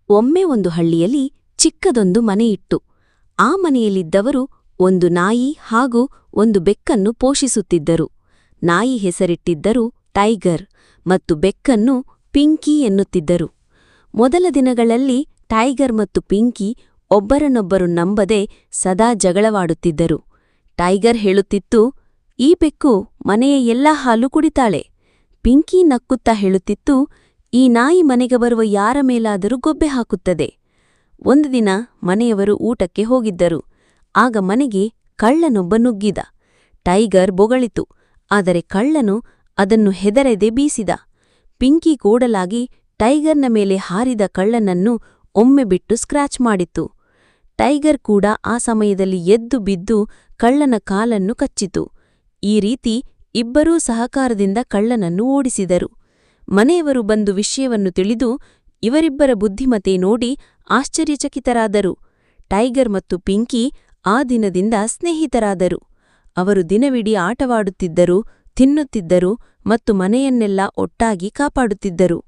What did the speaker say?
ಒಮ್ಮೆ ಒಂದು ಹಳ್ಳಿಯಲ್ಲಿ ಚಿಕ್ಕದೊಂದು ಮನೆಯಿತ್ತು. ಆ ಮನೆಯಲ್ಲಿದ್ದವರು ಒಂದು ನಾಯಿ ಹಾಗೂ ಒಂದು ಬೆಕ್ಕನ್ನು ಪೋಷಿಸುತ್ತಿದ್ದರು. ನಾಯಿ ಹೆಸರಿಟ್ಟಿದ್ದರು ಟೈಗರ್ ಮತ್ತು ಬೆಕ್ಕನ್ನು ಪಿಂಕಿ ಎನ್ನುತ್ತಿದ್ದರು. ಮೊದಲ ದಿನಗಳಲ್ಲಿ ಟೈಗರ್ ಮತ್ತು ಪಿಂಕಿ ಒಬ್ಬರನ್ನೊಬ್ಬರು ನಂಬದೆ ಸದಾ ಜಗಳವಾಡುತ್ತಿದ್ದರು. ಟೈಗರ್ ಹೇಳುತ್ತಿತ್ತು, ಈ ಬೆಕ್ಕು ಮನೆಯ ಎಲ್ಲಾ ಹಾಲು ಕುಡಿತಾಳೆ. ಪಿಂಕಿ ನಕ್ಕುತ್ತಾ ಹೇಳುತ್ತಿತ್ತು, ಈ ನಾಯಿ ಮನೆಗೆ ಬರುವ ಯಾರ ಮೇಲಾದರೂ ಗೊಬ್ಬೆ ಹಾಕುತ್ತದೆ. ಒಂದು ದಿನ ಮನೆಯವರು ಊಟಕ್ಕೆ ಹೋಗಿದ್ದರು. ಆಗ ಮನೆಗೆ ಕಳ್ಳನೊಬ್ಬ ನುಗ್ಗಿದ. ಟೈಗರ್ ಬೊಗಳಿತು, ಆದರೆ ಕಳ್ಳನು ಅದನ್ನು ಹೆದರದೆ ಬೀಸಿದ. ಪಿಂಕಿ ಕೂಡಲಾಗಿ ಟೈಗರ್ನ ಮೇಲೆ ಹಾರಿದ ಕಳ್ಳನನ್ನು ಒಮ್ಮೆ ಬಿಟ್ಟು ಸ್ಕ್ರಾಚ್ ಮಾಡಿತು. ಟೈಗರ್ ಕೂಡ ಆ ಸಮಯದಲ್ಲಿ ಎದ್ದು ಬಿದ್ದು ಕಳ್ಳನ ಕಾಲನ್ನು ಕಚ್ಚಿತು. ಈ ರೀತಿ ಇಬ್ಬರೂ ಸಹಕಾರದಿಂದ ಕಳ್ಳನನ್ನು ಓಡಿಸಿದರು. ಮನೆಯವರು ಬಂದು ವಿಷಯವನ್ನು ತಿಳಿದು ಇವರಿಬ್ಬರ ಬುದ್ಧಿಮತೆ ನೋಡಿ ಆಶ್ಚರ್ಯಚಕಿತರಾದರು. ಟೈಗರ್ ಮತ್ತು ಪಿಂಕಿ ಆ ದಿನದಿಂದ ಸ್ನೇಹಿತರಾದರು. ಅವರು ದಿನವಿಡೀ ಆಟವಾಡುತ್ತಿದ್ದರು, ತಿನ್ನುತ್ತಿದ್ದರು ಮತ್ತು ಮನೆಯನ್ನೆಲ್ಲ ಒಟ್ಟಾಗಿ ಕಾಪಾಡುತ್ತಿದ್ದರು.